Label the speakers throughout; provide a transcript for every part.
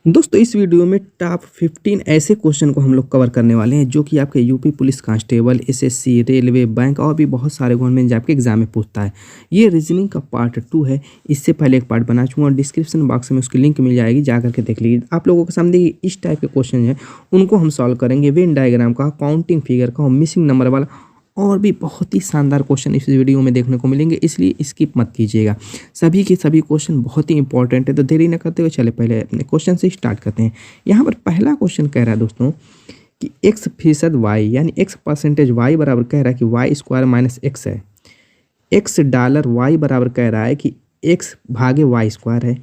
Speaker 1: दोस्तों इस वीडियो में टॉप 15 ऐसे क्वेश्चन को हम लोग कवर करने वाले हैं जो कि आपके UP police constable, SSC, railway, bank और भी बहुत सारे गवर्नमेंट जॉब के एग्जाम में पूछता है। ये रीजनिंग का पार्ट 2 है। इससे पहले एक पार्ट बना चुका हूँ, डिस्क्रिप्शन बॉक्स में उसकी लिंक मिल जाएगी, जा करके देख लीजिए। आप लोगों के सामने इस टाइप के क्वेश्चन हैं, उनको हम सॉल्व करेंगे। वेन डायग्राम का, काउंटिंग फिगर का, मिसिंग नंबर वाला और भी बहुत ही शानदार क्वेश्चन इस वीडियो में देखने को मिलेंगे, इसलिए स्किप मत कीजिएगा। सभी के सभी क्वेश्चन बहुत ही इंपॉर्टेंट है, तो देरी न करते हुए चले पहले अपने क्वेश्चन से स्टार्ट करते हैं। यहाँ पर पहला क्वेश्चन कह रहा है दोस्तों कि x% y यानी x% y बराबर कह रहा है कि y² - x है। $x y बराबर कह रहा है कि x भागे y² है।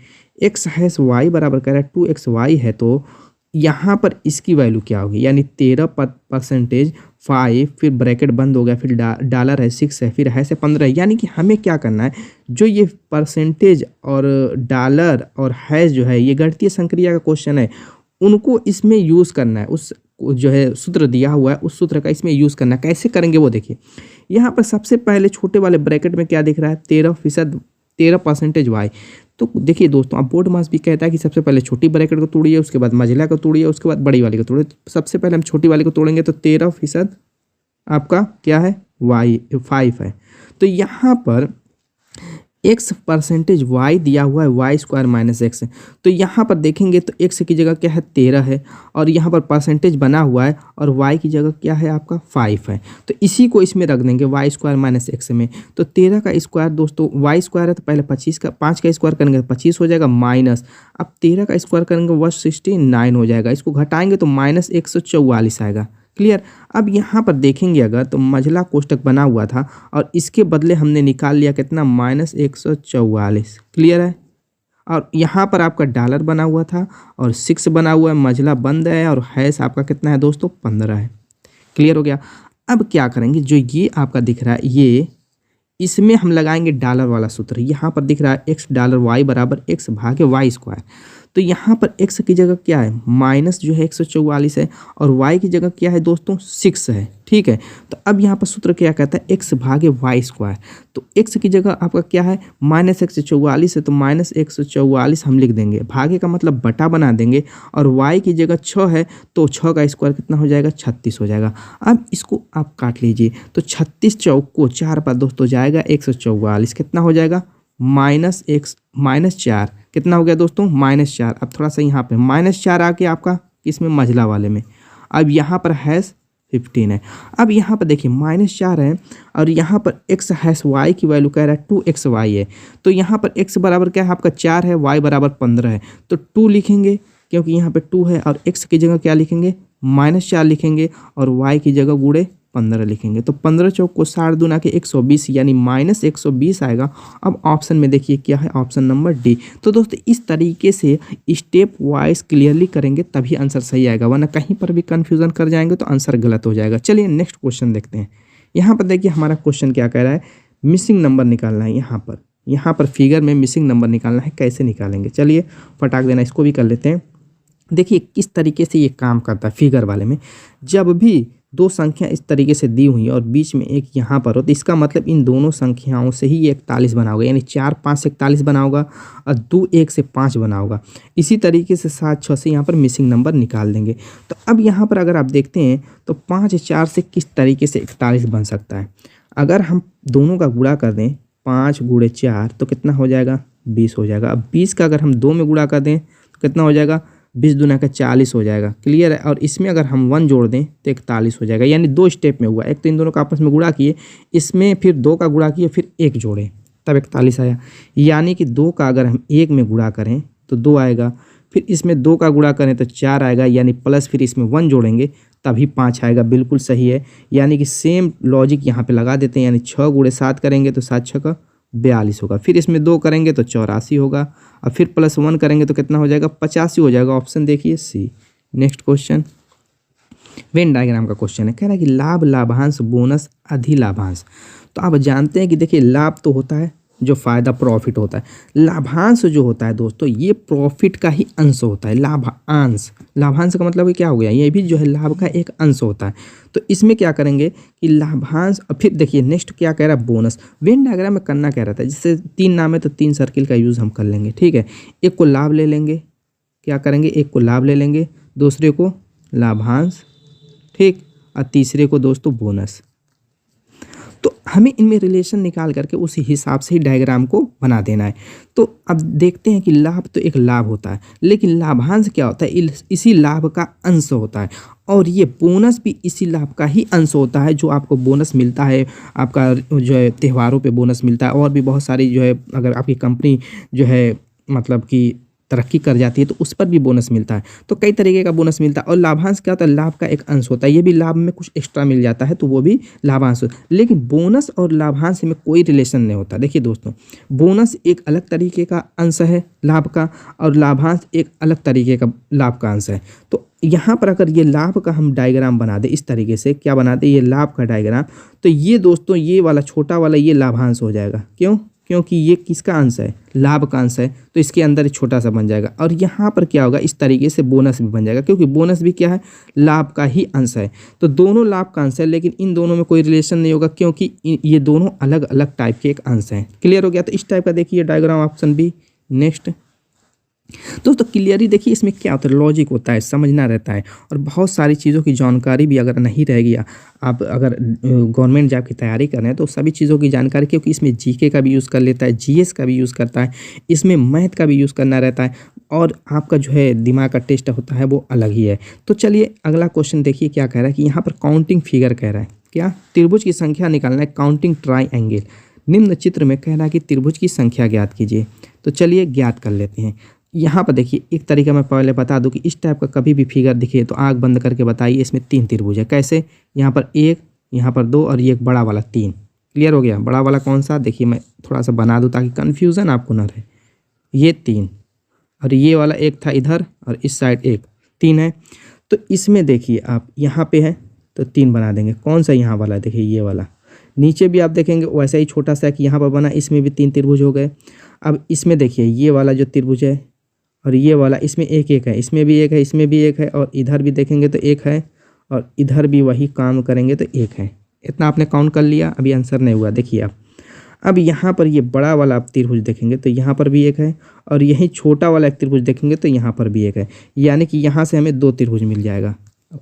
Speaker 1: x#y बराबर कह रहा है 2xy है, तो यहाँ पर इसकी वैल्यू क्या होगी, यानी 13% 5, फिर ब्रैकेट बंद हो गया, फिर डॉलर है 6 है, फिर है से 15 है। यानी कि हमें क्या करना है, जो ये परसेंटेज और डॉलर और हैश जो है, ये गणितीय संक्रिया का क्वेश्चन है, उनको इसमें यूज़ करना है। उस जो है सूत्र दिया हुआ है, उस सूत्र का इसमें यूज़ करना है। कैसे करेंगे वो देखिए। यहाँ पर सबसे पहले छोटे वाले ब्रैकेट में क्या दिख रहा है, 13% y। तो देखिए दोस्तों, अब बोर्ड मास भी कहता है कि सबसे पहले छोटी ब्रैकेट को तोड़िए, उसके बाद मझला को तोड़िए, उसके बाद बड़ी वाली को तोड़िए। तो सबसे पहले हम छोटी वाली को तोड़ेंगे, तो 13% आपका क्या है, y5 है। तो यहाँ पर x% दिया हुआ है, y² - x। तो यहाँ पर देखेंगे तो x की जगह क्या है, 13 है, और यहाँ पर परसेंटेज बना हुआ है, और y की जगह क्या है आपका 5 है। तो इसी को इसमें रख देंगे y² - x में। तो 13 का स्क्वायर दोस्तों, y² है तो पहले 25 का, 5 का स्क्वायर करेंगे तो 25 हो जाएगा, माइनस अब 13 का स्क्वायर करेंगे 169 हो जाएगा। इसको घटाएंगे तो -144 आएगा। क्लियर। अब यहाँ पर देखेंगे अगर, तो मझला कोष्टक बना हुआ था और इसके बदले हमने निकाल लिया कितना, -144। क्लियर है। और यहाँ पर आपका डॉलर बना हुआ था और 6 बना हुआ है, मझला बंद है, और हैश आपका कितना है दोस्तों, 15 है। क्लियर हो गया। अब क्या करेंगे, जो ये आपका दिख रहा है, ये इसमें हम लगाएंगे डॉलर वाला सूत्र। यहाँ पर दिख रहा है $x बराबर x भागे y²। तो यहाँ पर x की जगह क्या है, माइनस जो है 144 है, और y की जगह क्या है दोस्तों, 6 है। ठीक है। तो अब यहाँ पर सूत्र क्या कहता है, x भागे y²। तो x की जगह आपका क्या है, -144 है, तो -144 हम लिख देंगे। भागे का मतलब बटा बना देंगे, और y की जगह 6 है, तो 6 का स्क्वायर कितना हो जाएगा, 36 हो जाएगा। अब इसको आप काट लीजिए, तो 36 चौक को 4 पर दोस्तों जाएगा 144, कितना हो जाएगा, -4 कितना हो गया दोस्तों, -4। अब थोड़ा सा यहाँ पे -4 आके आपका इसमें मझला वाले में। अब यहाँ पर हैश 15 है। अब यहाँ पर देखिए -4 है, और यहाँ पर x#y की वैल्यू कह रहा है 2xy है। तो यहाँ पर x बराबर क्या है आपका 4 है, y बराबर 15 है, तो 2 लिखेंगे क्योंकि यहाँ पे 2 है, और x की जगह क्या लिखेंगे, -4 लिखेंगे, और y की जगह गुणे 15 लिखेंगे। तो 15 चौक को 60 दूना के 120, यानी -120 आएगा। अब ऑप्शन में देखिए क्या है, ऑप्शन नंबर डी। तो दोस्तों इस तरीके से स्टेप वाइज क्लियरली करेंगे तभी आंसर सही आएगा, वरना कहीं पर भी कन्फ्यूजन कर जाएंगे तो आंसर गलत हो जाएगा। चलिए नेक्स्ट क्वेश्चन देखते हैं। यहाँ पर देखिए हमारा क्वेश्चन क्या कह रहा है, मिसिंग नंबर निकालना है। यहाँ पर फिगर में मिसिंग नंबर निकालना है। कैसे निकालेंगे, चलिए फटाक देना इसको भी कर लेते हैं। देखिए किस तरीके से ये काम करता है फिगर वाले में। जब भी दो संख्या इस तरीके से दी हुई और बीच में एक यहाँ पर हो, तो इसका मतलब इन दोनों संख्याओं से ही ये 41 बना होगा, यानी 4 5 से 41 बना होगा, और 2 1 से 5 बना होगा। इसी तरीके से 7 6 से यहाँ पर मिसिंग नंबर निकाल देंगे। तो अब यहाँ पर अगर आप देखते हैं तो 5 4 से किस तरीके से 41 बन सकता है। अगर हम दोनों का गुणा कर दें, 5 × 4 तो कितना हो जाएगा, 20 हो जाएगा। अब 20 का अगर हम 2 में गुणा कर दें तो कितना हो जाएगा, 20 दूना का 40 हो जाएगा। क्लियर है। और इसमें अगर हम 1 जोड़ दें तो 41 हो जाएगा। यानी 2 स्टेप में हुआ, एक तो इन दोनों का आपस में गुणा किए, इसमें फिर 2 का गुणा किए, फिर 1 जोड़े, तब 41 आया। यानी कि 2 का अगर हम 1 में गुणा करें तो 2 आएगा, फिर इसमें 2 का गुणा करें तो 4 आएगा, यानी प्लस फिर इसमें 1 जोड़ेंगे तभी 5 आएगा। बिल्कुल सही है। यानी कि सेम लॉजिक यहाँ पे लगा देते हैं, यानी 6 × 7 करेंगे तो 7 6 का 42 होगा, फिर इसमें 2 करेंगे तो 84 होगा, और फिर +1 करेंगे तो कितना हो जाएगा, 85 हो जाएगा। ऑप्शन देखिए सी। नेक्स्ट क्वेश्चन वेन डायग्राम का क्वेश्चन है। कह रहा है कि लाभ, लाभांश, बोनस, अधिलाभांश। तो आप जानते हैं कि देखिए लाभ तो होता है जो फ़ायदा, प्रॉफिट होता है। लाभांश जो होता है दोस्तों, ये प्रॉफिट का ही अंश होता है। लाभांश, लाभांश का मतलब क्या हो गया, ये भी जो है लाभ का एक अंश होता है। तो इसमें क्या करेंगे कि लाभांश, फिर देखिए नेक्स्ट क्या कह रहा है, बोनस। वेन डायग्राम में करना क्या रहता है, जैसे 3 नाम है तो 3 सर्किल का यूज़ हम कर लेंगे। ठीक है। एक को लाभ ले लेंगे, क्या करेंगे, एक को लाभ ले लेंगे, दूसरे को लाभांश, ठीक, और तीसरे को दोस्तों बोनस। तो हमें इनमें रिलेशन निकाल करके उसी हिसाब से ही डायग्राम को बना देना है। तो अब देखते हैं कि लाभ तो एक लाभ होता है, लेकिन लाभांश क्या होता है, इसी लाभ का अंश होता है, और ये बोनस भी इसी लाभ का ही अंश होता है। जो आपको बोनस मिलता है, आपका जो है त्योहारों पे बोनस मिलता है, और भी बहुत सारी जो है अगर आपकी कंपनी जो है मतलब कि तरक्की कर जाती है तो उस पर भी बोनस मिलता है। तो कई तरीके का बोनस मिलता है। और लाभांश क्या होता है, लाभ का एक अंश होता है, ये भी लाभ में कुछ एक्स्ट्रा मिल जाता है तो वो भी लाभांश होता है। लेकिन बोनस और लाभांश में कोई रिलेशन नहीं होता। देखिए दोस्तों, बोनस एक अलग तरीके का अंश है लाभ का, और लाभांश एक अलग तरीके का लाभ का अंश है। तो यहाँ पर अगर ये लाभ का हम डायग्राम बना दे इस तरीके से, क्या बना दे, ये लाभ का डायग्राम, तो ये दोस्तों ये वाला छोटा वाला ये लाभांश हो जाएगा। क्यों? क्योंकि ये किसका अंश है, लाभ का अंश है, तो इसके अंदर छोटा सा बन जाएगा। और यहाँ पर क्या होगा, इस तरीके से बोनस भी बन जाएगा, क्योंकि बोनस भी क्या है, लाभ का ही अंश है। तो दोनों लाभ का अंश है, लेकिन इन दोनों में कोई रिलेशन नहीं होगा, क्योंकि ये दोनों अलग अलग टाइप के एक अंश हैं। क्लियर हो गया? तो इस टाइप का देखिए डायग्राम, ऑप्शन बी। नेक्स्ट दोस्तों, क्लियरली देखिए इसमें क्या होता है, लॉजिक होता है, समझना रहता है, और बहुत सारी चीज़ों की जानकारी भी अगर नहीं रहेगी, आप अगर गवर्नमेंट जॉब की तैयारी कर रहे हैं तो सभी चीज़ों की जानकारी, क्योंकि इसमें जीके का भी यूज़ कर लेता है, जीएस का भी यूज़ करता है, इसमें मैथ का भी यूज़ करना रहता है, और आपका जो है दिमाग का टेस्ट होता है वो अलग ही है। तो चलिए अगला क्वेश्चन देखिए क्या कह रहा है कि यहाँ पर काउंटिंग फिगर कह रहा है, क्या त्रिभुज की संख्या निकालना है, काउंटिंग ट्राइएंगल। निम्न चित्र में कह रहा है कि त्रिभुज की संख्या ज्ञात कीजिए। तो चलिए ज्ञात कर लेते हैं। यहाँ पर देखिए एक तरीका मैं पहले बता दूं कि इस टाइप का कभी भी फिगर दिखे तो आँख बंद करके बताइए इसमें 3 त्रिभुज है। कैसे? यहाँ पर 1, यहाँ पर 2 और ये एक बड़ा वाला 3। क्लियर हो गया? बड़ा वाला कौन सा, देखिए मैं थोड़ा सा बना दूं ताकि कन्फ्यूज़न आपको ना रहे। ये 3 और ये वाला एक था इधर, और इस साइड एक 3 है। तो इसमें देखिए आप यहाँ पे है तो 3 बना देंगे। कौन सा? यहाँ वाला, देखिए ये वाला। नीचे भी आप देखेंगे वैसा ही छोटा सा कि यहाँ पर बना, इसमें भी 3 त्रिभुज हो गए। अब इसमें देखिए ये वाला जो त्रिभुज है और ये वाला, इसमें एक एक है, इसमें भी एक है, इसमें भी एक है, और इधर भी देखेंगे तो एक है, और इधर भी वही काम करेंगे तो एक है। इतना आपने काउंट कर लिया, अभी आंसर नहीं हुआ। देखिए आप अब यहाँ पर ये बड़ा वाला आप त्रिभुज देखेंगे तो यहाँ पर भी एक है, और यही छोटा वाला एक त्रिभुज देखेंगे तो यहाँ पर भी एक है, यानी कि यहाँ से हमें 2 त्रिभुज मिल जाएगा।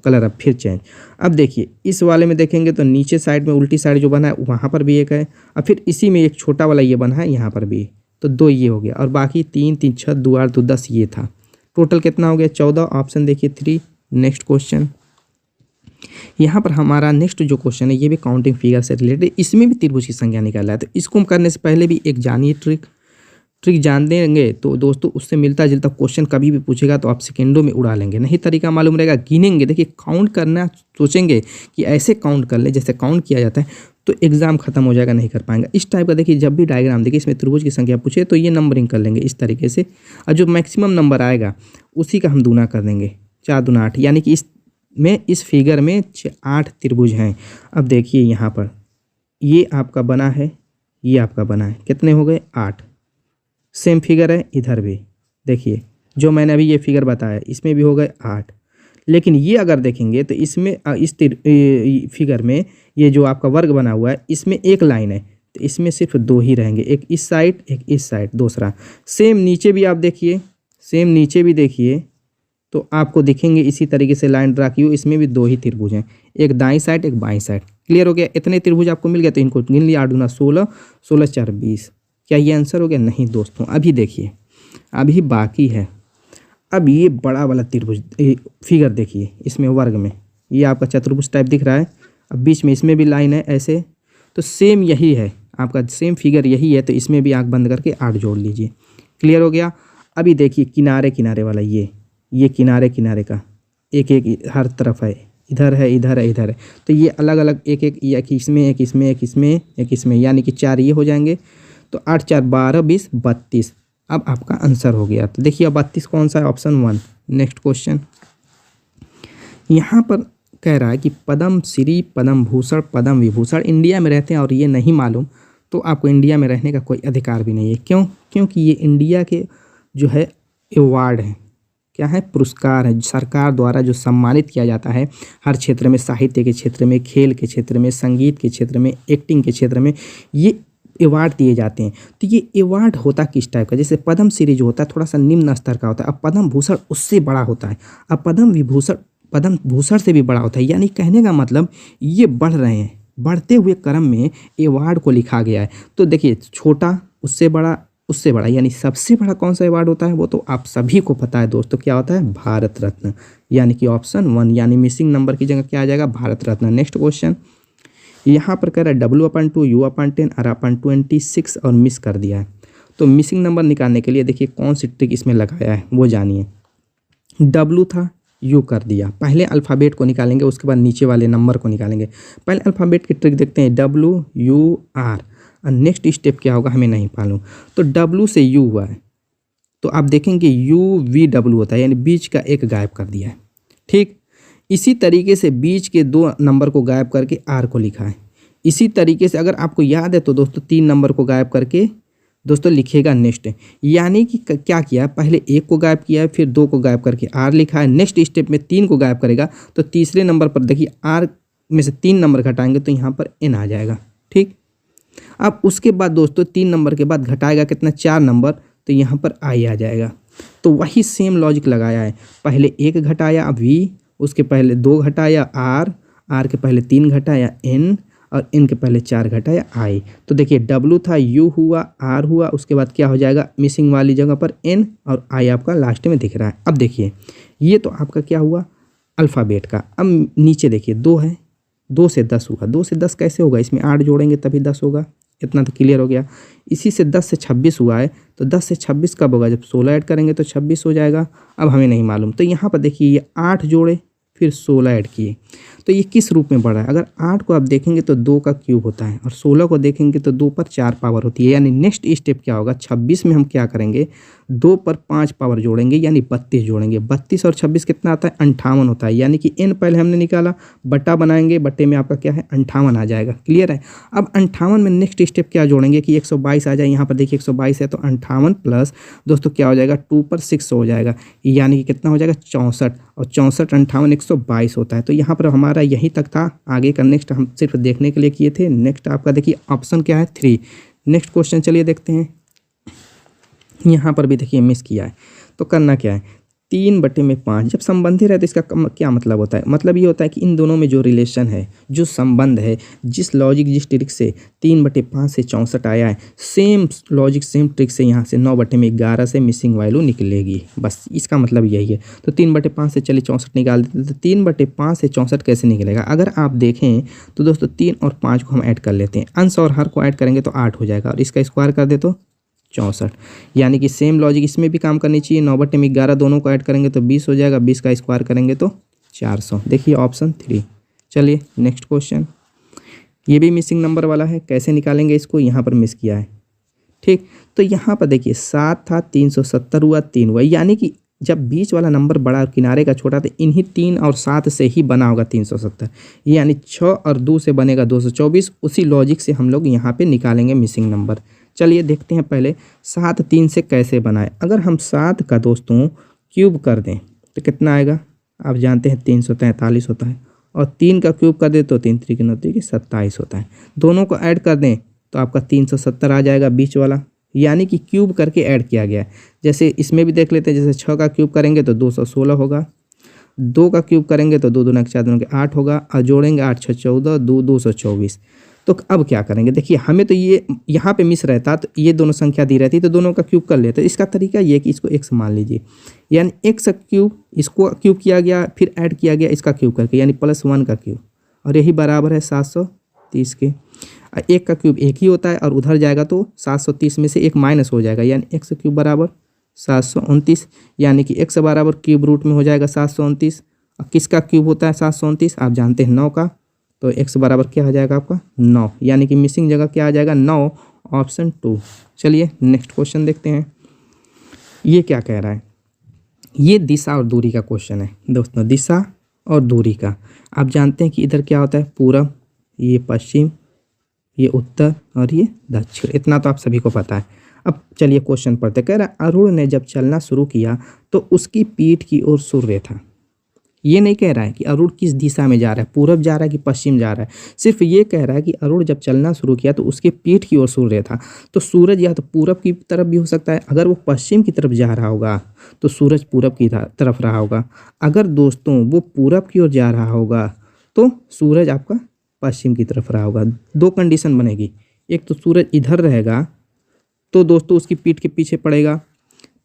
Speaker 1: कलर अब फिर चेंज। अब देखिए इस वाले में देखेंगे तो नीचे साइड में उल्टी साइड जो बना है वहाँ पर भी एक है, और फिर इसी में एक छोटा वाला ये बना है यहाँ पर भी, तो 2 ये हो गया, और बाकी 3 3 6 2 8 2 10 ये था। टोटल कितना हो गया? 14। ऑप्शन देखिए 3। नेक्स्ट क्वेश्चन, यहाँ पर हमारा नेक्स्ट जो क्वेश्चन है ये भी काउंटिंग फिगर से रिलेटेड, इसमें भी त्रिभुज की संख्या निकालना है। तो इसको करने से पहले भी एक जानिए ट्रिक जान देंगे तो दोस्तों उससे मिलता जुलता क्वेश्चन कभी भी पूछेगा तो आप सेकेंडों में उड़ा लेंगे। नहीं तरीका मालूम रहेगा, गिनेंगे, देखिए काउंट करना सोचेंगे कि ऐसे काउंट कर ले जैसे काउंट किया जाता है तो एग्जाम खत्म हो जाएगा, नहीं कर पाएंगे। इस टाइप का देखिए जब भी डायग्राम देखिए इसमें त्रिभुज की संख्या पूछे तो ये नंबरिंग कर लेंगे इस तरीके से, और जो मैक्सिमम नंबर आएगा उसी का हम दूना कर देंगे। 4 दूना 8, यानी कि इस फिगर में 8 त्रिभुज हैं। अब देखिए यहाँ पर ये आपका बना है, ये आपका बना है, कितने हो गए? 8। सेम फिगर है इधर भी, देखिए जो मैंने अभी ये फिगर बताया इसमें भी हो गए 8। लेकिन ये अगर देखेंगे तो इसमें इस फिगर में ये जो आपका वर्ग बना हुआ है इसमें एक लाइन है, तो इसमें सिर्फ 2 ही रहेंगे, एक इस साइड एक इस साइड, दूसरा। सेम नीचे भी आप देखिए, सेम नीचे भी देखिए तो आपको दिखेंगे इसी तरीके से लाइन ड्रा की हो, इसमें भी 2 ही त्रिभुज हैं, एक दाईं साइड एक बाईं साइड। क्लियर हो गया? इतने त्रिभुज आपको मिल गए तो इनको गिन लिया, 8 दूना 16, 16 4 20। क्या ये आंसर हो गया? नहीं दोस्तों, अभी देखिए अभी बाकी है। अब ये बड़ा वाला त्रिभुज फिगर देखिए, इसमें वर्ग में ये आपका चतुर्भुज टाइप दिख रहा है, अब बीच में इसमें भी लाइन है ऐसे, तो सेम यही है आपका, सेम फिगर यही है, तो इसमें भी आँख बंद करके 8 जोड़ लीजिए। क्लियर हो गया? अभी देखिए किनारे किनारे वाला ये किनारे किनारे का एक एक हर तरफ है, इधर है इधर है इधर है, तो ये अलग अलग एक एक इसमें एक इसमें एक इसमें एक इसमें, यानी कि 4 ये हो जाएंगे। तो 8 4 12 20 32। अब आपका आंसर हो गया। तो देखिए 32 कौन सा है? ऑप्शन 1। नेक्स्ट क्वेश्चन, यहाँ पर कह रहा है कि पद्म श्री, पद्म भूषण, पद्म विभूषण इंडिया में रहते हैं और ये नहीं मालूम तो आपको इंडिया में रहने का कोई अधिकार भी नहीं है। क्यों? क्योंकि ये इंडिया के जो है अवार्ड हैं, क्या है? पुरस्कार है, सरकार द्वारा जो सम्मानित किया जाता है हर क्षेत्र में, साहित्य के क्षेत्र में, खेल के क्षेत्र में, संगीत के क्षेत्र में, एक्टिंग के क्षेत्र में, ये अवार्ड दिए जाते हैं। तो ये अवार्ड होता किस टाइप का, जैसे पद्म श्री जो होता है थोड़ा सा निम्न स्तर का होता है, अब पद्म भूषण उससे बड़ा होता है, अब पद्म भूषण से भी बड़ा होता है। यानी कहने का मतलब ये बढ़ रहे हैं, बढ़ते हुए क्रम में अवार्ड को लिखा गया है। तो देखिए छोटा, उससे बड़ा, उससे बड़ा, यानी सबसे बड़ा कौन सा अवार्ड होता है वो तो आप सभी को पता है दोस्तों, क्या होता है, भारत रत्न। यानी कि ऑप्शन 1 यानी मिसिंग नंबर की जगह क्या आ जाएगा, भारत रत्न। नेक्स्ट क्वेश्चन यहाँ पर कह रहा है W/2 U/10 R/26 और मिस कर दिया है। तो मिसिंग नंबर निकालने के लिए देखिए कौन सी ट्रिक इसमें लगाया है वो जानिए। W था, U कर दिया, पहले अल्फ़ाबेट को निकालेंगे उसके बाद नीचे वाले नंबर को निकालेंगे। पहले अल्फ़ाबेट की ट्रिक देखते हैं, WUR और नेक्स्ट स्टेप क्या होगा हमें नहीं मालूम। तो W से U हुआ है तो आप देखेंगे UVW होता है, यानी बीच का एक गायब कर दिया है। ठीक, इसी तरीके से बीच के 2 नंबर को गायब करके R को लिखा है। इसी तरीके से अगर आपको याद है तो दोस्तों 3 नंबर को गायब करके दोस्तों लिखेगा नेक्स्ट। यानी कि क्या किया है, पहले 1 को गायब किया है, फिर 2 को गायब करके R लिखा है। नेक्स्ट स्टेप में 3 को गायब करेगा तो तीसरे नंबर पर देखिए R में से 3 नंबर घटाएंगे तो यहाँ पर N आ जाएगा। ठीक, अब उसके बाद दोस्तों 3 नंबर के बाद घटाएगा कितना, 4 नंबर, तो यहाँ पर I आ जाएगा। तो वही सेम लॉजिक लगाया है, पहले 1 घटाया V, उसके पहले 2 घटाया R के पहले 3 घटाया N और N के पहले 4 घटाया I। तो देखिए W था, U हुआ, R हुआ, उसके बाद क्या हो जाएगा, मिसिंग वाली जगह पर N और I आपका लास्ट में दिख रहा है। अब देखिए ये तो आपका क्या हुआ अल्फ़ाबेट का। अब नीचे देखिए 2 है, 2 से 10 हुआ, 2 से 10 कैसे होगा, इसमें 8 जोड़ेंगे तभी 10 होगा, इतना तो क्लियर हो गया। इसी से 10 से 26 हुआ है तो 10 से 26 कब होगा, जब 16 ऐड करेंगे तो 26 हो जाएगा। अब हमें नहीं मालूम, तो यहाँ पर देखिए ये 8 जोड़े फिर 16 ऐड किए, तो ये किस रूप में बढ़ रहा है। अगर 8 को आप देखेंगे तो 2 का क्यूब होता है और 16 को देखेंगे तो 2 पर 4 पावर होती है। यानी नेक्स्ट स्टेप क्या होगा, 26 में हम क्या करेंगे, 2 पर 5 पावर जोड़ेंगे यानी 32 जोड़ेंगे। 32 और 26 कितना आता है, 58 होता है। यानी कि N पहले हमने निकाला, बट्टा बनाएंगे, बट्टे में आपका क्या है 58 आ जाएगा। क्लियर है। अब 58 में नेक्स्ट स्टेप क्या जोड़ेंगे कि 122 आ जाए। यहाँ पर देखिए 122 है तो 58 प्लस दोस्तों क्या हो जाएगा, 2 पर 6 हो जाएगा, यानी कि कितना हो जाएगा 64, और 64 58 122 होता है। तो यहाँ पर हमारा यही तक था, आगे का नेक्स्ट हम सिर्फ देखने के लिए किए थे। नेक्स्ट आपका देखिए ऑप्शन क्या है 3। नेक्स्ट क्वेश्चन चलिए देखते हैं। यहाँ पर भी देखिए मिस किया है, तो करना क्या है, 3/5 जब संबंधी रहे तो इसका क्या मतलब होता है, मतलब ये होता है कि इन दोनों में जो रिलेशन है, जो संबंध है, जिस लॉजिक जिस ट्रिक से 3/5 से 64 आया है, सेम लॉजिक सेम ट्रिक से यहाँ से 9/11 से मिसिंग वैल्यू निकलेगी। बस इसका मतलब यही है। तो 3/5 से चलिए 64 निकाल देते, तो 3/5 से 64 कैसे निकलेगा। अगर आप देखें तो दोस्तों 3 और 5 को हम ऐड कर लेते हैं, अंश और हर को ऐड करेंगे तो 8 हो जाएगा, और इसका स्क्वायर कर दे तो 64। यानी कि सेम लॉजिक इसमें भी काम करनी चाहिए। 9/11 दोनों को ऐड करेंगे तो 20 हो जाएगा, 20 का स्क्वायर करेंगे तो 400। देखिए ऑप्शन 3। चलिए नेक्स्ट क्वेश्चन, ये भी मिसिंग नंबर वाला है, कैसे निकालेंगे इसको, यहाँ पर मिस किया है। ठीक, तो यहाँ पर देखिए 7 था, 370 हुआ, 3 हुआ, यानी कि जब बीच वाला नंबर बड़ा और किनारे का छोटा तो इन्हीं 3 और 7 से ही बना होगा 370, यानी 6 और 2 से बनेगा 224। उसी लॉजिक से हम लोग यहाँ पे निकालेंगे मिसिंग नंबर। चलिए देखते हैं पहले 7 3 से कैसे बनाए। अगर हम 7 का दोस्तों क्यूब कर दें तो कितना आएगा, आप जानते हैं 343 होता है, और 3 का क्यूब कर दें तो 3 3 के 27 होता है। दोनों को ऐड कर दें तो आपका 370 आ जाएगा बीच वाला, यानी कि क्यूब करके ऐड किया गया है। जैसे इसमें भी देख लेते हैं, जैसे 6 का क्यूब करेंगे तो 216 होगा, 2 का क्यूब करेंगे तो 2 दूना 4 दूना 8 होगा, और जोड़ेंगे 8 6 14 2 224। तो अब क्या करेंगे, देखिए हमें तो ये यहाँ पे मिस रहता तो ये दोनों संख्या दी रहती तो दोनों का क्यूब कर लेते। इसका तरीका ये है कि इसको x मान लीजिए, यानी x क्यूब, इसको क्यूब किया गया फिर ऐड किया गया इसका क्यूब करके, यानी +1 का क्यूब, और यही बराबर है 730 के। 1 का क्यूब 1 ही होता है और उधर जाएगा तो 730 में से 1 माइनस हो जाएगा, यानी x क्यूब बराबर 729, यानी कि x बराबर क्यूब रूट में हो जाएगा 729। और किसका क्यूब होता है 729, आप जानते हैं 9 का, तो x बराबर क्या आ जाएगा आपका 9, यानी कि मिसिंग जगह क्या आ जाएगा 9, ऑप्शन 2। चलिए नेक्स्ट क्वेश्चन देखते हैं, ये क्या कह रहा है। ये दिशा और दूरी का क्वेश्चन है दोस्तों, दिशा और दूरी का। आप जानते हैं कि इधर क्या होता है पूरब, ये पश्चिम, ये उत्तर और ये दक्षिण, इतना तो आप सभी को पता है। अब चलिए क्वेश्चन पढ़ते। कह रहा है अरुण ने जब चलना शुरू किया तो उसकी पीठ की ओर सूर्य था। ये नहीं कह रहा है कि अरुण किस दिशा में जा रहा है, पूरब जा रहा है कि पश्चिम जा रहा है। सिर्फ ये कह रहा है कि अरुण जब चलना शुरू किया तो उसके पीठ की ओर सूर्य था। तो सूरज या तो पूरब की तरफ भी हो सकता है, अगर वो पश्चिम की तरफ जा रहा होगा तो सूरज पूरब की तरफ रहा होगा। अगर दोस्तों वो पूरब की ओर जा रहा होगा तो सूरज आपका पश्चिम की तरफ रहा होगा। दो कंडीशन बनेगी, एक तो सूरज इधर रहेगा तो दोस्तों उसकी पीठ के पीछे पड़ेगा,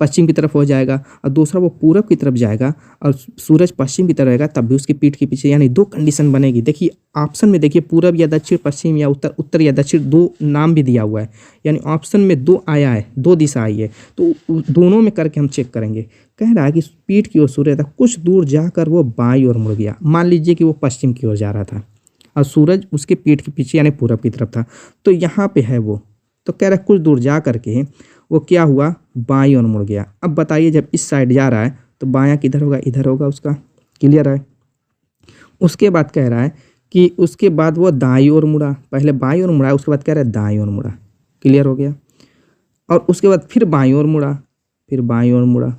Speaker 1: पश्चिम की तरफ हो जाएगा, और दूसरा वो पूरब की तरफ जाएगा और सूरज पश्चिम की तरफ रहेगा तब भी उसकी पीठ के पीछे, यानी दो कंडीशन बनेगी। देखिए ऑप्शन में देखिए पूरब या दक्षिण, पश्चिम या उत्तर, उत्तर या दक्षिण, दो नाम भी दिया हुआ है, यानी ऑप्शन में दो आया है, दो दिशा आई है, तो दोनों में करके हम चेक करेंगे। कह रहा है कि पीठ की ओर सूर्य था, कुछ दूर जाकर वो बाईं ओर मुड़ गया। मान लीजिए कि वो पश्चिम की ओर जा रहा था और सूरज उसके पीठ के पीछे यानी पूरब की तरफ था, तो यहाँ पे है वो, तो कह रहा है कुछ दूर जा करके वो क्या हुआ, बाईं ओर मुड़ गया। अब बताइए जब इस साइड जा रहा है तो बायां किधर होगा, इधर होगा उसका, क्लियर है। उसके बाद कह रहा है कि उसके बाद वो दाईं ओर मुड़ा, पहले बाईं ओर मुड़ा, उसके बाद कह रहा है दाईं ओर मुड़ा, क्लियर हो गया। और उसके बाद फिर बाईं ओर मुड़ा, फिर बाईं ओर मुड़ा।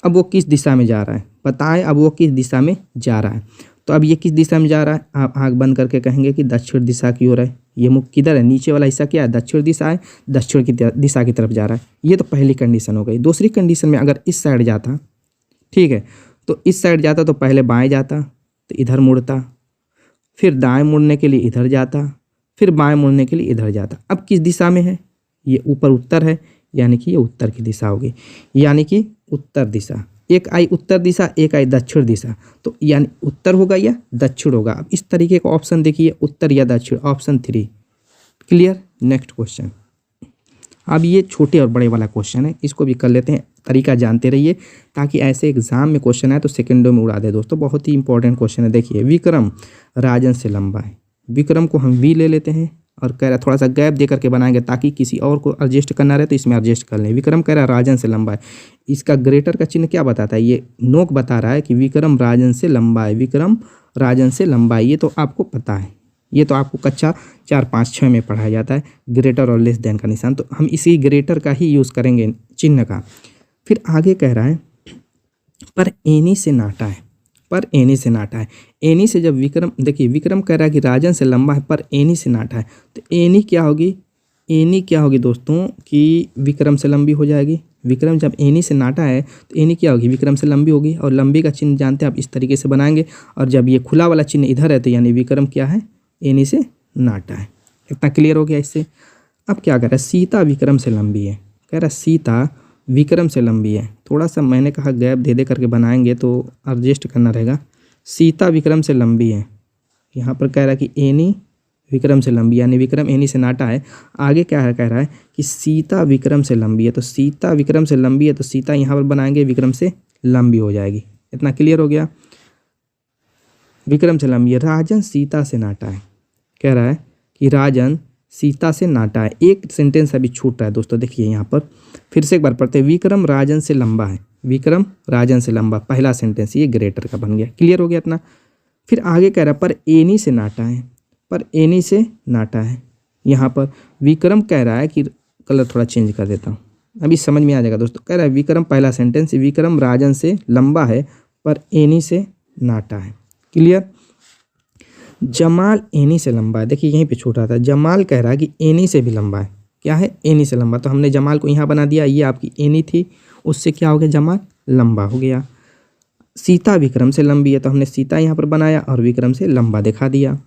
Speaker 1: अब वो किस दिशा में जा रहा है बताएं, अब वो किस दिशा में जा रहा है। तो अब ये किस दिशा में जा रहा है, आप आँख बंद करके कहेंगे कि दक्षिण दिशा की ओर है। ये मुख किधर है, नीचे वाला हिस्सा क्या है, दक्षिण दिशा है, दक्षिण की दिशा की तरफ जा रहा है। ये तो पहली कंडीशन हो गई। दूसरी कंडीशन में अगर इस साइड जाता, ठीक है, तो इस साइड जाता तो पहले बाएं जाता तो इधर मुड़ता, फिर दाएं मुड़ने के लिए इधर जाता, फिर बाएं मुड़ने के लिए इधर जाता। अब किस दिशा में है, ये ऊपर उत्तर है, यानी कि ये उत्तर की दिशा होगी, यानी कि उत्तर दिशा। एक आई उत्तर दिशा, एक आई दक्षिण दिशा, तो यानी उत्तर होगा या दक्षिण होगा। अब इस तरीके का ऑप्शन देखिए, उत्तर या दक्षिण, ऑप्शन 3, क्लियर। Next question. अब ये छोटे और बड़े वाला क्वेश्चन है, इसको भी कर लेते हैं। तरीका जानते रहिए ताकि ऐसे एग्जाम में क्वेश्चन आए तो सेकंडों में उड़ा दे दोस्तों। बहुत ही इंपॉर्टेंट क्वेश्चन है। देखिए, विक्रम राजन से लंबा है। विक्रम को हम वी ले लेते हैं और कह रहा है थोड़ा सा गैप दे करके बनाएंगे ताकि किसी और को एडजस्ट करना रहे तो इसमें एडजस्ट कर लें। विक्रम कह रहा है राजन से लंबा है। इसका ग्रेटर का चिन्ह क्या बताता है, ये नोक बता रहा है कि विक्रम राजन से लंबा है, विक्रम राजन से लंबा है। ये तो आपको पता है, ये तो आपको कक्षा 4, 5, 6 में पढ़ाया जाता है, ग्रेटर और लेस देन का निशान। तो हम इसी ग्रेटर का ही यूज़ करेंगे चिन्ह का। फिर आगे कह रहा है पर एनी से नाटा है, पर एनी से नाटा है। एनी से जब विक्रम, देखिए विक्रम कह रहा है कि राजन से लंबा है पर एनी से नाटा है, तो एनी क्या होगी, एनी क्या होगी दोस्तों कि विक्रम से लंबी हो जाएगी। विक्रम जब एनी से नाटा है तो एनी क्या होगी, विक्रम से लंबी होगी। और लंबी का चिन्ह जानते हैं आप, इस तरीके से बनाएंगे। और जब ये खुला वाला चिन्ह इधर है तो यानी विक्रम क्या है, एनी से नाटा है। इतना क्लियर हो गया इससे। अब क्या कह रहा है, सीता विक्रम से लंबी है। कह रहा है सीता विक्रम से लंबी है। थोड़ा सा मैंने कहा गैप दे दे करके बनाएंगे तो एडजस्ट करना रहेगा। सीता विक्रम से लंबी है, यहाँ पर कह रहा है कि एनी विक्रम से लंबी, यानी विक्रम एनी से नाटा है। आगे क्या है, कह रहा है कि सीता विक्रम से लंबी है, तो सीता विक्रम से लंबी है तो सीता यहाँ पर बनाएंगे विक्रम से लंबी हो जाएगी। इतना क्लियर हो गया, विक्रम से लंबी है। राजन सीता से नाटा है, कह रहा है कि राजन सीता से नाटा है। एक सेंटेंस अभी छूट रहा है दोस्तों, देखिए यहाँ पर फिर से एक बार पढ़ते हैं। विक्रम राजन से लंबा है, विक्रम राजन से लंबा, पहला सेंटेंस ये ग्रेटर का बन गया। क्लियर हो गया इतना। फिर आगे कह रहा है पर एनी से नाटा है, पर एनी से नाटा है। यहाँ पर विक्रम कह रहा है कि कलर थोड़ा चेंज कर देता हूँ, अभी समझ में आ जाएगा दोस्तों। कह रहा है विक्रम, पहला सेंटेंस, विक्रम राजन से लंबा है पर एनी से नाटा है। क्लियर। जमाल एनी से लंबा है, देखिए यहीं पे छूट रहा था। जमाल कह रहा है कि एनी से भी लंबा है। क्या है, एनी से लंबा। तो हमने जमाल को यहाँ बना दिया, ये आपकी एनी थी, उससे क्या हो गया, जमाल लंबा हो गया। सीता विक्रम से लंबी है तो हमने सीता यहाँ पर बनाया और विक्रम से लंबा दिखा दिया।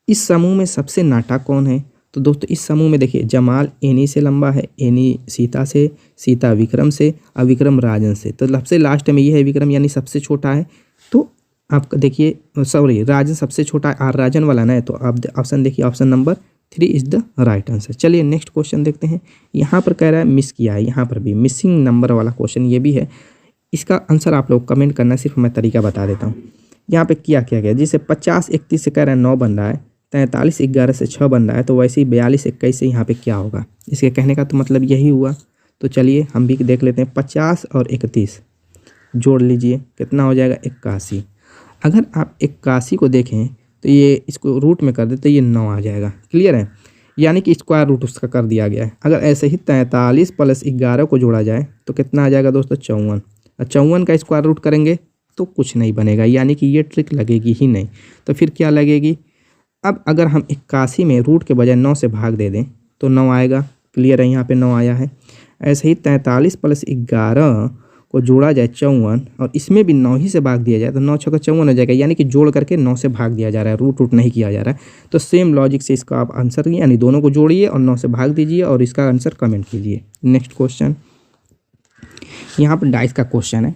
Speaker 1: इस समूह में सबसे नाटा कौन है, तो दोस्तों इस समूह में देखिए जमाल एनी से लंबा है, एनी सीता से, सीता विक्रम से और विक्रम राजन से। तो सबसे लास्ट में ये है विक्रम, यानी सबसे छोटा है। तो आपका देखिए, सॉरी राजन सबसे छोटा है, आर राजन वाला ना है, तो आप ऑप्शन देखिए, option number 3 is the right answer. चलिए नेक्स्ट क्वेश्चन देखते हैं। यहाँ पर कह रहा है मिस किया है, यहाँ पर भी मिसिंग नंबर वाला क्वेश्चन ये भी है। इसका आंसर आप लोग कमेंट करना, सिर्फ मैं तरीका बता देता हूँ। यहाँ पे क्या किया गया, जैसे 50 31 से कह रहा है 9 बन रहा है, 43 11 से 6 बन रहा है, तो वैसे ही 42 21 से यहाँ पे क्या होगा। इसके कहने का तो मतलब यही हुआ। तो चलिए हम भी देख लेते हैं। 50 और 31 जोड़ लीजिए, कितना हो जाएगा, 81। अगर आप 81 को देखें तो ये इसको रूट में कर दे तो ये 9 आ जाएगा। क्लियर है, यानी कि स्क्वायर रूट उसका कर दिया गया है। अगर ऐसे ही 43 + 11 को जोड़ा जाए तो कितना आ जाएगा दोस्तों, 54। और 54 का स्क्वायर रूट करेंगे तो कुछ नहीं बनेगा, यानी कि ये ट्रिक लगेगी ही नहीं। तो फिर क्या लगेगी, अब अगर हम 81 में रूट के बजाय 9 से भाग दे दें तो 9 आएगा। क्लियर है, यहाँ पे 9 आया है। ऐसे ही 43 + 11 को जोड़ा जाए 54 और इसमें भी 9 ही से भाग दिया जाए तो 9 छक्का 54 हो जाएगा, यानी कि जोड़ करके 9 से भाग दिया जा रहा है, रूट नहीं किया जा रहा है। तो सेम लॉजिक से इसका आप आंसर यानी दोनों को जोड़िए और 9 से भाग दीजिए और इसका आंसर कमेंट कीजिए। नेक्स्ट क्वेश्चन, यहाँ पर डाइस का क्वेश्चन है,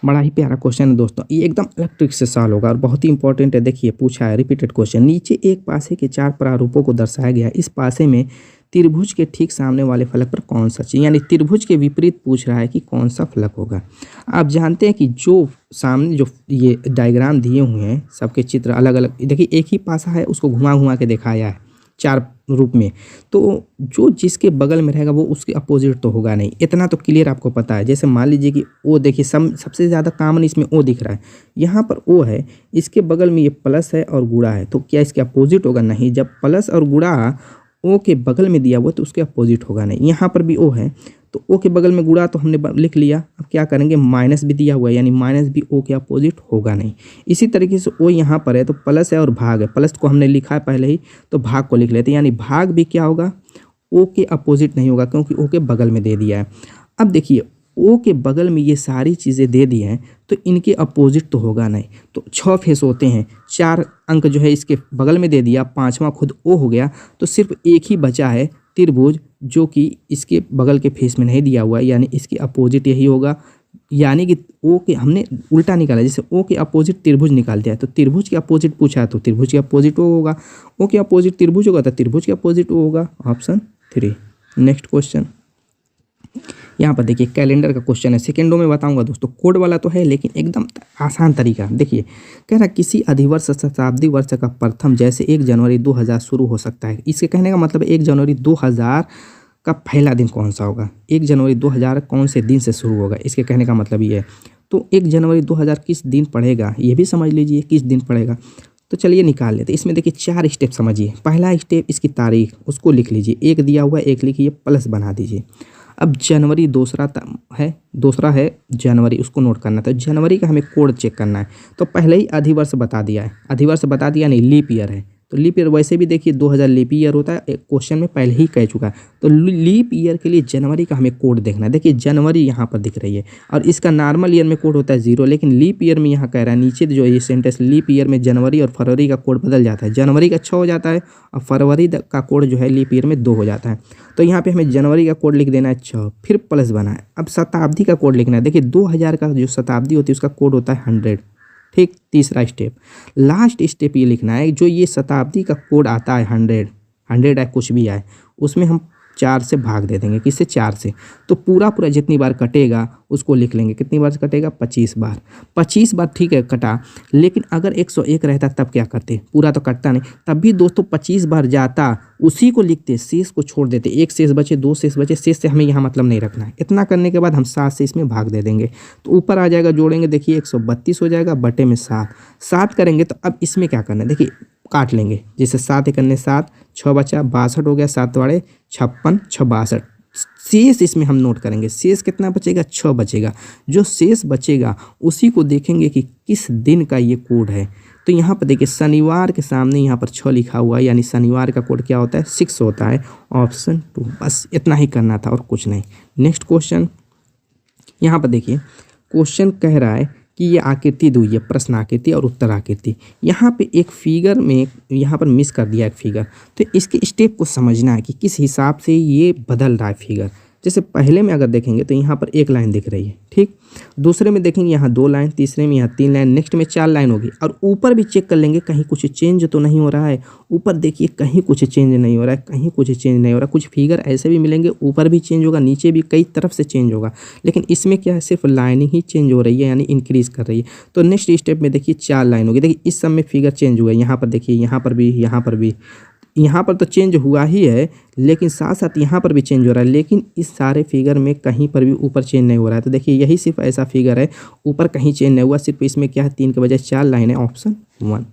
Speaker 1: बड़ा ही प्यारा क्वेश्चन है दोस्तों, ये एकदम इलेक्ट्रिक से सॉल्व होगा और बहुत ही इंपॉर्टेंट है। देखिए पूछा है रिपीटेड क्वेश्चन, नीचे एक पासे के 4 प्रारूपों को दर्शाया गया है, इस पासे में त्रिभुज के ठीक सामने वाले फलक पर कौन सा चाहिए, यानी त्रिभुज के विपरीत पूछ रहा है कि कौन सा फलक होगा। आप जानते हैं कि जो सामने जो ये डायग्राम दिए हुए हैं सबके चित्र अलग अलग, देखिए एक ही पासा है उसको घुमा घुमा के दिखाया है 4 रूप में, तो जो जिसके बगल में रहेगा वो उसके अपोजिट तो होगा नहीं, इतना तो क्लियर आपको पता है। जैसे मान लीजिए कि ओ, देखिए सबसे ज़्यादा कॉमन इसमें ओ दिख रहा है, यहाँ पर ओ है, इसके बगल में ये प्लस है और गुणा है, तो क्या इसके अपोजिट होगा? नहीं। जब प्लस और गुणा ओ के बगल में दिया हुआ तो उसके अपोजिट होगा नहीं। यहाँ पर भी ओ है तो ओ के बगल में गुणा तो हमने लिख लिया, अब क्या करेंगे, माइनस भी दिया हुआ है यानी माइनस भी ओ के अपोजिट होगा नहीं। इसी तरीके से ओ यहाँ पर है तो प्लस है और भाग है, प्लस को हमने लिखा है पहले ही तो भाग को लिख लेते हैं, यानी भाग भी क्या होगा, ओ के अपोजिट नहीं होगा क्योंकि ओ के बगल में दे दिया है। अब देखिए ओ के बगल में ये सारी चीज़ें दे दी हैं तो इनके अपोजिट तो होगा नहीं, तो 6 फेस होते हैं, 4 अंक जो है इसके बगल में दे दिया, 5वां खुद ओ हो गया, तो सिर्फ एक ही बचा है त्रिभुज जो कि इसके बगल के फेस में नहीं दिया हुआ है, यानी इसके अपोजिट यही होगा। यानी कि ओ के हमने उल्टा निकाला, जैसे ओ के अपोजिट त्रिभुज निकाल दिया तो त्रिभुज के अपोजिट पूछा है तो त्रिभुज के अपोजिट ओ होगा, ओ के अपोजिट त्रिभुज होगा तो त्रिभुज के अपोजिट ओ होगा, ऑप्शन 3। नेक्स्ट क्वेश्चन, यहाँ पर देखिए कैलेंडर का क्वेश्चन है, सेकेंडों में बताऊंगा दोस्तों, कोड वाला तो है लेकिन एकदम आसान तरीका। देखिए कह रहा किसी अधिवर्ष शताब्दी वर्ष का प्रथम जैसे 1 जनवरी 2000 शुरू हो सकता है। इसके कहने का मतलब 1 जनवरी 2000 का पहला दिन कौन सा होगा, 1 जनवरी 2000 कौन से दिन से शुरू होगा, इसके कहने का मतलब ये है। तो 1 जनवरी 2000 किस दिन पड़ेगा ये भी समझ लीजिए किस दिन पड़ेगा। तो चलिए निकाल लेते, इसमें देखिए 4 स्टेप समझिए। पहला स्टेप इसकी तारीख उसको लिख लीजिए, 1 दिया हुआ है 1 लिखिए प्लस बना दीजिए। अब जनवरी दूसरा है जनवरी, उसको नोट करना था। जनवरी का हमें कोड चेक करना है तो पहले ही अधिवर्ष बता दिया है, अधिवर्ष बता दिया नहीं, लीप ईयर है तो लीप ईयर वैसे भी देखिए 2000 लीप ईयर होता है, एक क्वेश्चन में पहले ही कह चुका है। तो लीप ईयर के लिए जनवरी का हमें कोड देखना है। देखिए जनवरी यहाँ पर दिख रही है और इसका नॉर्मल ईयर में कोड होता है 0, लेकिन लीप ईयर में यहाँ कह रहा है नीचे जो ये सेंटेंस, लीप ईयर में जनवरी और फरवरी का कोड बदल जाता है, जनवरी का 6 हो जाता है और फरवरी का कोड जो है लीप ईयर में 2 हो जाता है। तो यहाँ पे हमें जनवरी का कोड लिख देना है 6, फिर प्लस बना है। अब शताब्दी का कोड लिखना है। देखिए 2000 का जो शताब्दी होती है उसका कोड होता है 100, ठीक। तीसरा स्टेप, लास्ट स्टेप ये लिखना है जो ये शताब्दी का कोड आता है 100 है कुछ भी आए उसमें हम 4 से भाग दे देंगे, किससे, 4 से। तो पूरा जितनी बार कटेगा उसको लिख लेंगे, कितनी बार कटेगा, 25 बार। 25 बार ठीक है कटा, लेकिन अगर 101 रहता तब क्या करते, पूरा तो कटता नहीं, तब भी दोस्तों 25 बार जाता, उसी को लिखते, शेष को छोड़ देते, 1 शेष बचे 2 शेष बचे, शेष से हमें यहाँ मतलब नहीं रखना है। इतना करने के बाद हम 7 से इसमें भाग दे देंगे तो ऊपर आ जाएगा, जोड़ेंगे देखिए 132 हो जाएगा, बटे में 7 करेंगे। तो अब इसमें क्या करना है, देखिए काट लेंगे, जैसे 7 करने 7, 6 बचा 62 हो गया, 7 वाड़े 56, 6 62, शेष इसमें हम नोट करेंगे, शेष कितना बचेगा, 6 बचेगा। जो शेष बचेगा उसी को देखेंगे कि किस दिन का ये कोड है। तो यहाँ पर देखिए शनिवार के सामने यहाँ पर 6 लिखा हुआ है, यानी शनिवार का कोड क्या होता है, 6 होता है, ऑप्शन 2। बस इतना ही करना था और कुछ नहीं। नेक्स्ट क्वेश्चन, यहाँ पर देखिए क्वेश्चन कह रहा है कि ये आकृति दी हुई है, प्रश्न आकृति और उत्तर आकृति। यहाँ पे एक फिगर में यहाँ पर मिस कर दिया एक फिगर, तो इसके स्टेप को समझना है कि किस हिसाब से ये बदल रहा है फिगर। जैसे पहले में अगर देखेंगे तो यहाँ पर 1 लाइन दिख रही है, ठीक। दूसरे में देखेंगे यहाँ 2 लाइन, तीसरे में यहाँ 3 लाइन, नेक्स्ट में 4 लाइन होगी। और ऊपर भी चेक कर लेंगे कहीं कुछ चेंज तो नहीं हो रहा है। ऊपर देखिए कहीं कुछ चेंज नहीं हो रहा है, कहीं कुछ चेंज नहीं हो रहा है। कुछ फिगर ऐसे भी मिलेंगे ऊपर भी चेंज होगा, नीचे भी कई तरफ से चेंज होगा, लेकिन इसमें क्या है, सिर्फ लाइनिंग ही चेंज हो रही है, यानी इंक्रीज कर रही है। तो नेक्स्ट स्टेप में देखिए 4 लाइन होगी। देखिए इस सब में फिगर चेंज हुआ है, यहाँ पर देखिए, यहाँ पर भी, यहाँ पर भी, यहाँ पर तो चेंज हुआ ही है, लेकिन साथ साथ यहाँ पर भी चेंज हो रहा है, लेकिन इस सारे फिगर में कहीं पर भी ऊपर चेंज नहीं हो रहा है। तो देखिए यही सिर्फ ऐसा फिगर है, ऊपर कहीं चेंज नहीं हुआ, सिर्फ इसमें क्या है, 3 के बजाय 4 लाइन है, ऑप्शन 1।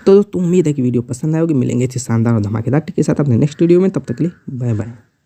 Speaker 1: तो दोस्तों उम्मीद है कि वीडियो पसंद आएगी। मिलेंगे इसी शानदार और धमाकेदार टिप के साथ अपने नेक्स्ट वीडियो में, तब तक के लिए बाय बाय।